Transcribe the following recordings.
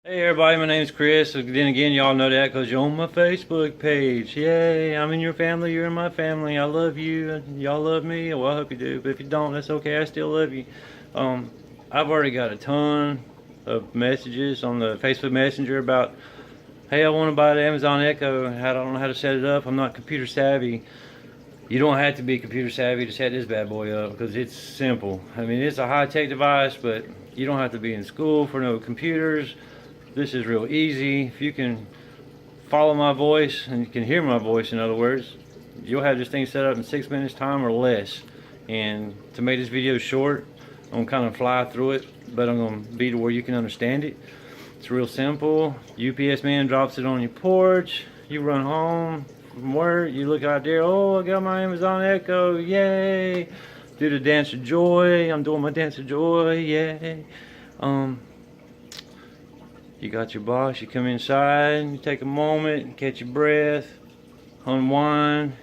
Hey everybody, my name's Chris. Then again, y'all know that because you're on my Facebook page. Yay, I'm in your family, you're in my family. I love you, y'all love me. Well, I hope you do, but if you don't, that's okay. I still love you. I've already got a ton of messages on the Facebook Messenger about, hey, I want to buy the Amazon Echo. I don't know how to set it up. I'm not computer savvy. You don't have to be computer savvy to set this bad boy up because it's simple. I mean, it's a high-tech device, but you don't have to be in school for no computers. This is real easy. If you can follow my voice and you can hear my voice, in other words, you'll have this thing set up in 6 minutes time or less. And to make this video short, I'm gonna kind of fly through it, but I'm gonna be to where you can understand it. It's real simple. UPS man drops it on your porch. You run home from work. You look out there. Oh, I got my Amazon Echo. Yay! Do the dance of joy. I'm doing my dance of joy. Yay! You got your box, you come inside, you take a moment, catch your breath, unwind.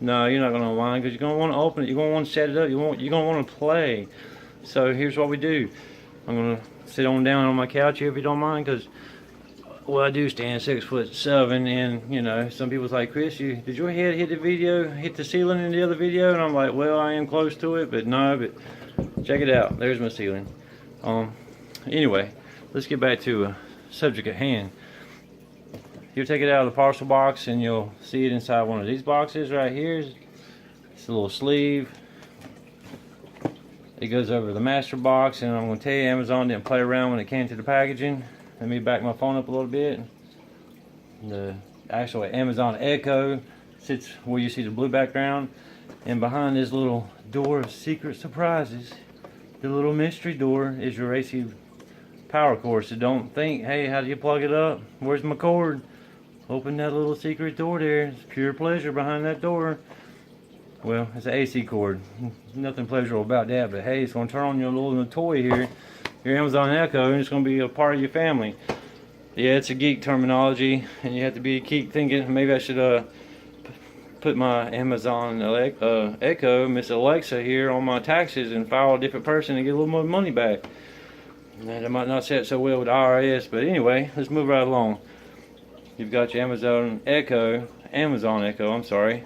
No, you're not going to unwind because you're going to want to open it, you're going to want to set it up, you're going to want to play. So here's what we do. I'm going to sit on down on my couch here if you don't mind, because, well, I do stand 6'7", and, you know, some people's like, Chris, did your head hit the ceiling in the other video? And I'm like, well, I am close to it, but no, but check it out. There's my ceiling. Anyway, let's get back to subject at hand. You'll take it out of the parcel box and you'll see it inside one of these boxes right here. It's a little sleeve. It goes over the master box, and I'm going to tell you, Amazon didn't play around when it came to the packaging. Let me back my phone up a little bit. The actual Amazon Echo sits where you see the blue background, and behind this little door of secret surprises, the little mystery door, is your AC power cord. So don't think, hey, how do you plug it up? Where's my cord? Open that little secret door there. It's pure pleasure behind that door. Well, it's an AC cord. Nothing pleasurable about that, but hey, it's going to turn on your little toy here, your Amazon Echo, and it's going to be a part of your family. Yeah, it's a geek terminology, and you have to be a geek thinking, maybe I should put my Amazon Echo, Miss Alexa here, on my taxes and file a different person and get a little more money back. That might not set so well with the IRS, but anyway, let's move right along. You've got your Amazon Echo, I'm sorry.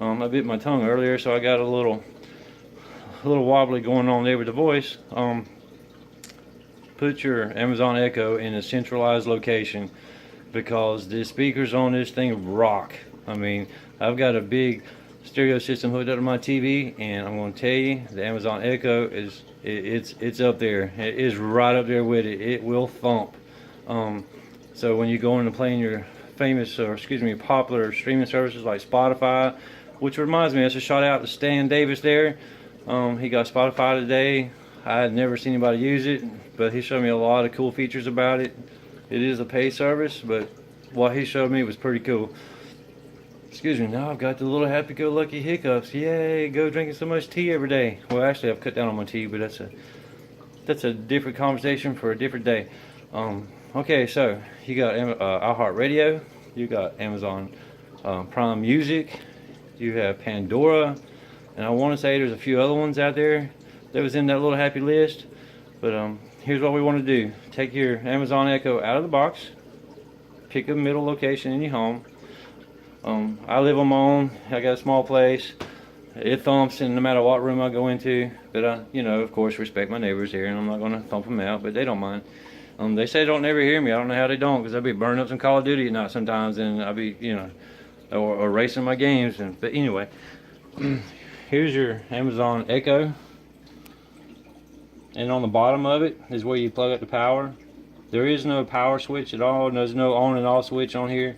I bit my tongue earlier, so I got a little wobbly going on there with the voice. Put your Amazon Echo in a centralized location, because the speakers on this thing rock. I mean, I've got a big stereo system hooked up to my TV, and I'm going to tell you, the Amazon Echo is it's up there. It is right up there with it. It will thump. So when you go into playing your popular streaming services like Spotify, which reminds me, that's a shout out to Stan Davis there. He got Spotify today. I had never seen anybody use it, but he showed me a lot of cool features about it. It is a paid service, but what he showed me was pretty cool. Excuse me, now I've got the little happy-go-lucky hiccups. Yay, go drinking so much tea every day. Well, actually, I've cut down on my tea, but that's a different conversation for a different day. Okay, so you got iHeartRadio, you got Amazon Prime Music, you have Pandora, and I want to say there's a few other ones out there that was in that little happy list. But here's what we want to do. Take your Amazon Echo out of the box, pick a middle location in your home. I live on my own. I got a small place. It thumps in no matter what room I go into, but I, you know, of course, respect my neighbors here, and I'm not going to thump them out, but they don't mind. They say they don't never hear me. I don't know how they don't, because I'll be burning up some Call of Duty at night sometimes, and I'll be, you know, or racing my games. But anyway, here's your Amazon Echo, and on the bottom of it is where you plug up the power. There is no power switch at all. There's no on and off switch on here.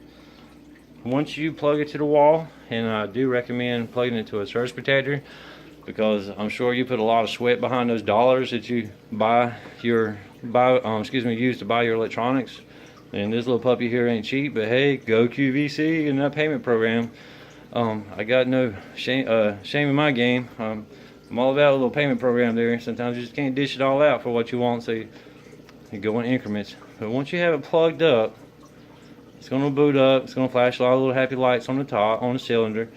Once you plug it to the wall, and I do recommend plugging it to a surge protector, because I'm sure you put a lot of sweat behind those dollars that you use to buy your electronics. And this little puppy here ain't cheap, but hey, go QVC in that payment program. I got no shame in my game. I'm all about a little payment program there. Sometimes you just can't dish it all out for what you want, so you go in increments. But once you have it plugged up, it's going to boot up. It's going to flash a lot of little happy lights on the top, on the cylinder.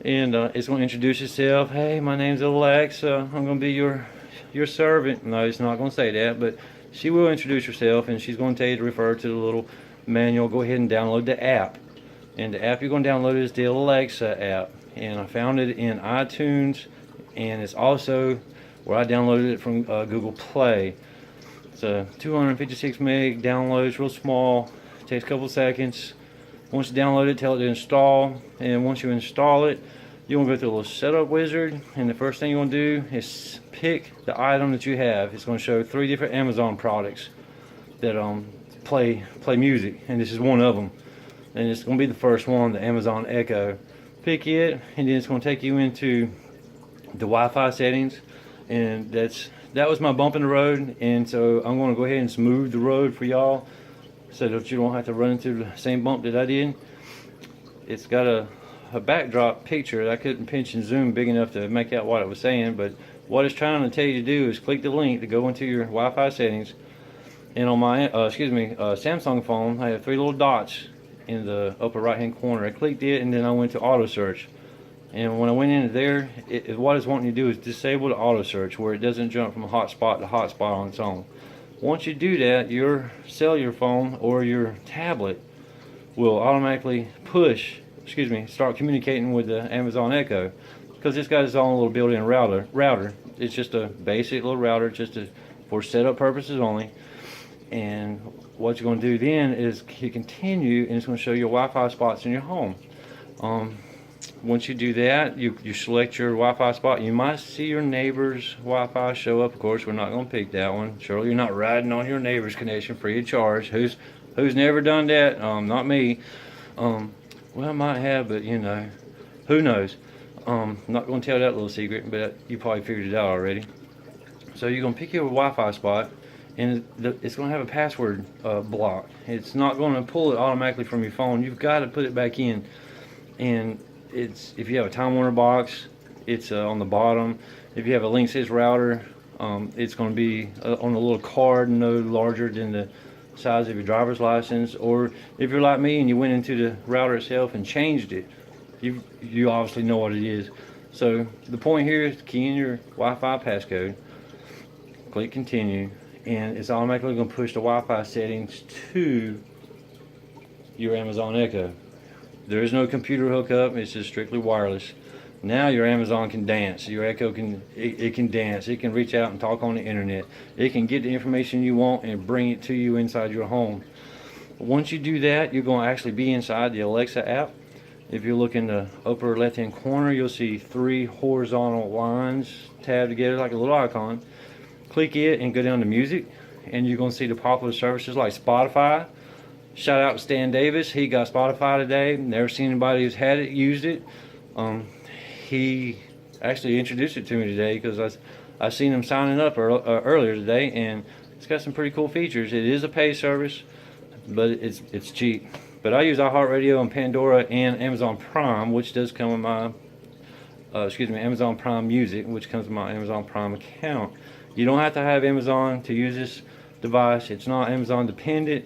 And it's going to introduce itself. Hey, my name's Alexa. I'm going to be your servant. No, it's not going to say that, but she will introduce herself, and she's going to tell you to refer to the little manual. Go ahead and download the app. And the app you're going to download is the Alexa app. And I found it in iTunes, and it's also where I downloaded it from Google Play. It's a 256 meg download. It's real small. It takes a couple seconds. Once you download it, tell it to install. And once you install it, you want to go through a little setup wizard, and the first thing you want to do is pick the item that you have. It's going to show 3 different Amazon products that play music, and this is one of them. And it's going to be the first one, the Amazon Echo. Pick it, and then it's going to take you into the Wi-Fi settings, and that was my bump in the road. And so I'm going to go ahead and smooth the road for y'all, so that you don't have to run into the same bump that I did. It's got a backdrop picture. I couldn't pinch and zoom big enough to make out what it was saying, but what it's trying to tell you to do is click the link to go into your Wi-Fi settings. And on my Samsung phone, I have 3 little dots in the upper right hand corner. I clicked it, and then I went to auto search. And when I went into there, what it's wanting you to do is disable the auto search, where it doesn't jump from hotspot to hotspot on its own. Once you do that, your cellular phone or your tablet will automatically start communicating with the Amazon Echo, because it's got its own little built-in router. It's just a basic little router, just for setup purposes only. And what you're going to do then is you continue, and it's going to show you Wi-Fi spots in your home. Once you do that, you select your Wi-Fi spot. You might see your neighbor's Wi-Fi show up. Of course, we're not going to pick that one. Surely you're not riding on your neighbor's connection free of charge. Who's never done that? Not me. Well, I might have, but you know, who knows? I'm not going to tell that little secret, but you probably figured it out already. So you're going to pick your Wi-Fi spot, and it's going to have a password block. It's not going to pull it automatically from your phone. You've got to put it back in. And if you have a Time Warner box, it's on the bottom. If you have a Linksys router, it's going to be on a little card no larger than the size of your driver's license. Or if you're like me and you went into the router itself and changed it, you obviously know what it is. So the point here is to key in your Wi-Fi passcode, click continue, and it's automatically going to push the Wi-Fi settings to your Amazon Echo. There is no computer hookup. It's just strictly wireless. Now your Amazon can dance. Your Echo can dance. It can reach out and talk on the internet. It can get the information you want and bring it to you inside your home. Once you do that, you're going to actually be inside the Alexa app. If you look in the upper left hand corner, you'll see 3 horizontal lines tabbed together like a little icon. Click it and go down to music, and you're going to see the popular services like Spotify. Shout out to Stan Davis. He got Spotify today. Never seen anybody who's had it, used it. He actually introduced it to me today, because I seen him signing up earlier today, and it's got some pretty cool features. It is a paid service, but it's cheap. But I use iHeartRadio and Pandora and Amazon Prime, which does come with my Amazon Prime Music, which comes with my Amazon Prime account. You don't have to have Amazon to use this device. It's not Amazon dependent,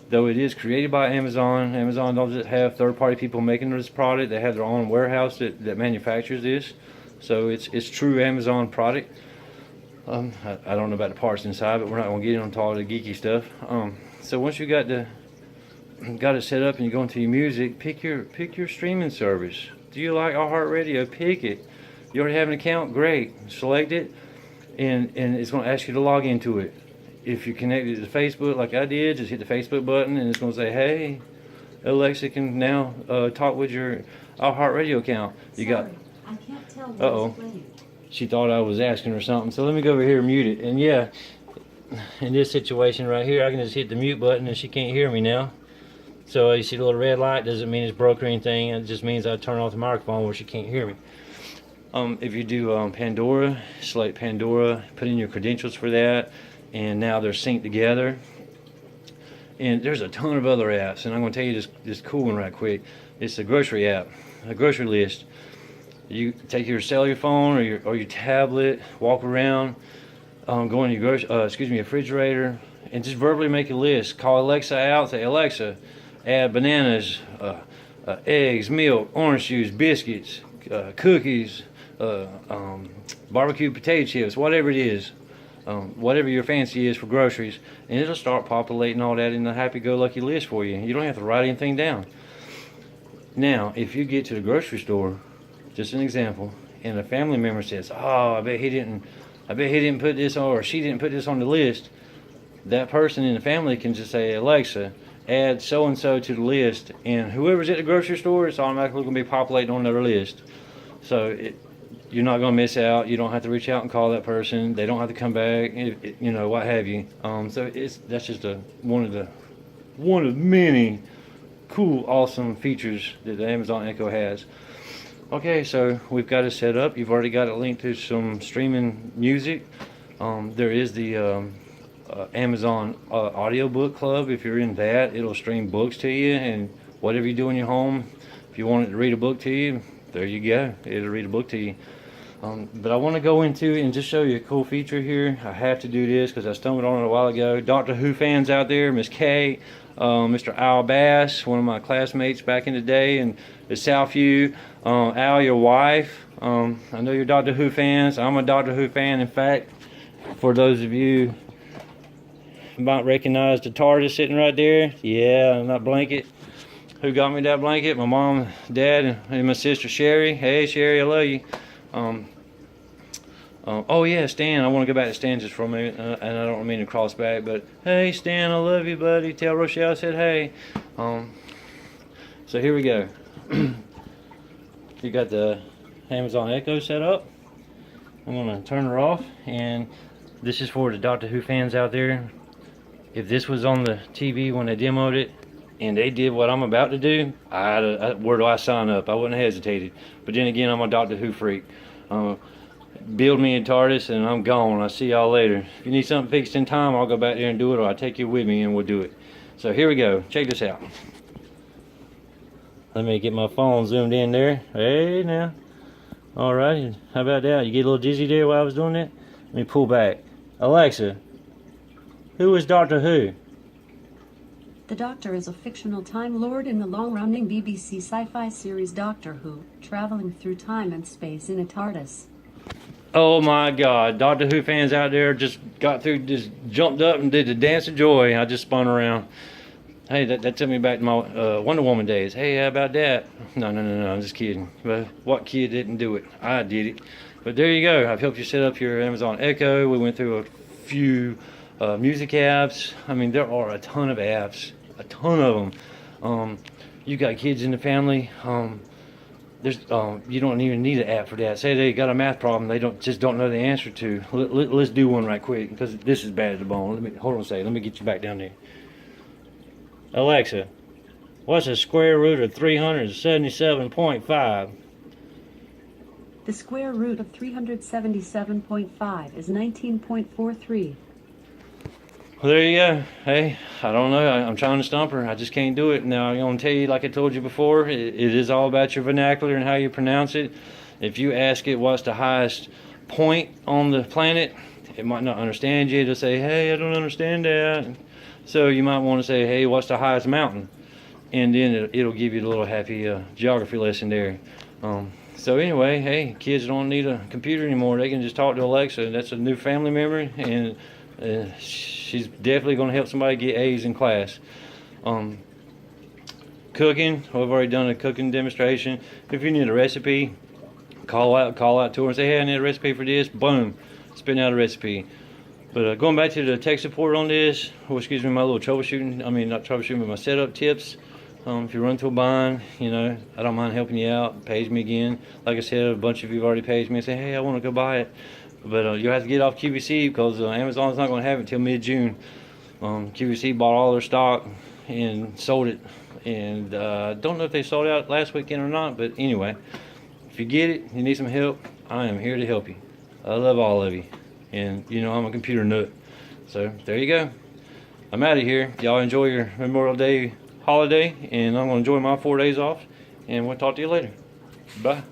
though it is created by Amazon. Amazon doesn't have third-party people making this product. They have their own warehouse that manufactures this. So it's true Amazon product. I don't know about the parts inside, but we're not going to get into all the geeky stuff. So once you got it set up and you go into your music, pick your streaming service. Do you like iHeartRadio? Pick it. You already have an account? Great. Select it, and it's going to ask you to log into it. If you're connected to Facebook like I did, just hit the Facebook button, and it's going to say, hey, Alexa can now talk with your iHeartRadio account. I can't tell. Uh-oh. She thought I was asking her something, so let me go over here and mute it. And yeah, in this situation right here, I can just hit the mute button and she can't hear me now. So you see the little red light, doesn't mean it's broke or anything. It just means I turn off the microphone where she can't hear me. If you do Pandora, select Pandora, put in your credentials for that, and now they're synced together. And there's a ton of other apps, and I'm going to tell you this cool one right quick. It's a grocery app, a grocery list. You take your cellular phone or your tablet, walk around, go in your refrigerator, and just verbally make a list. Call Alexa out, say, Alexa, add bananas, eggs, milk, orange juice, biscuits, cookies, barbecue potato chips, whatever it is. whatever your fancy is for groceries, and it'll start populating all that in the happy-go-lucky list for you. You don't have to write anything down. Now, if you get to the grocery store, just an example, and a family member says, "Oh, I bet he didn't put this on, or she didn't put this on the list," that person in the family can just say, "Alexa, add so and so to the list," and whoever's at the grocery store, it's automatically going to be populating on their list. So you're not going to miss out. You don't have to reach out and call that person. They don't have to come back. You know, what have you. So that's just one of many cool, awesome features that the Amazon Echo has. Okay, so we've got it set up. You've already got it linked to some streaming music. There is the Amazon audiobook club. If you're in that, it'll stream books to you, and whatever you do in your home, if you want it to read a book to you, there you go. It'll read a book to you. But I want to go into and just show you a cool feature here. I have to do this because I stumbled on it a while ago. Doctor Who fans out there, Miss Kay, Mr. Al Bass, one of my classmates back in the day, and the Southview. Al, your wife, I know you're Doctor Who fans. I'm a Doctor Who fan. In fact, for those of you who might recognize the TARDIS sitting right there, yeah, that blanket. Who got me that blanket? My mom, dad, and my sister Sherry. Hey Sherry, I love you. Oh yeah, Stan, I want to go back to Stan just for a minute, and I don't mean to cross back, but hey Stan, I love you, buddy. Tell Rochelle I said hey. So here we go. You got the Amazon Echo set up. I'm gonna turn her off, and this is for the Doctor Who fans out there. If this was on the TV when they demoed it, and they did what I'm about to do, where do I sign up? I wouldn't have hesitated. But then again, I'm a Doctor Who freak. Build me a TARDIS and I'm gone. I'll see y'all later. If you need something fixed in time, I'll go back there and do it, or I'll take you with me and we'll do it. So here we go. Check this out. Let me get my phone zoomed in there. Hey now. Alright, how about that? You get a little dizzy there while I was doing that? Let me pull back. Alexa, who is Doctor Who? The Doctor is a fictional Time Lord in the long-running BBC sci-fi series Doctor Who, traveling through time and space in a TARDIS. Oh my God, Doctor Who fans out there just jumped up and did the dance of joy. I just spun around. Hey, that took me back to my Wonder Woman days. Hey, how about that? No, I'm just kidding. But what kid didn't do it? I did it. But there you go. I've helped you set up your Amazon Echo. We went through a few music apps. I mean, there are a ton of apps. A ton of them. You got kids in the family. You don't even need an app for that. Say they got a math problem they don't know the answer to. Let's do one right quick because this is bad as the bone. Hold on a second. Let me get you back down there. Alexa, what's the square root of 377.5? The square root of 377.5 is 19.43. Well, there you go. Hey, I don't know. I'm trying to stump her. I just can't do it. Now, I'm going to tell you, like I told you before, it is all about your vernacular and how you pronounce it. If you ask it what's the highest point on the planet, it might not understand you. It'll say, hey, I don't understand that. So you might want to say, hey, what's the highest mountain? And then it'll give you a little happy geography lesson there. So anyway, hey, kids don't need a computer anymore. They can just talk to Alexa. That's a new family member, and she's definitely going to help somebody get A's in class. Cooking, we've already done a cooking demonstration. If you need a recipe, call out to her and say, hey, I need a recipe for this. Boom, spit out a recipe. But going back to the tech support on this, or excuse me, my little troubleshooting, I mean not troubleshooting, but my setup tips. If you run into a bind, you know, I don't mind helping you out. Page me again. Like I said, a bunch of you have already paged me and say, hey, I want to go buy it. But you'll have to get off QVC because Amazon's not going to have it until mid-June. QVC bought all their stock and sold it. And don't know if they sold out last weekend or not, but anyway, if you get it, you need some help, I am here to help you. I love all of you. And you know I'm a computer nut. So there you go. I'm out of here. Y'all enjoy your Memorial Day holiday, and I'm going to enjoy my 4 days off, and we'll talk to you later. Bye.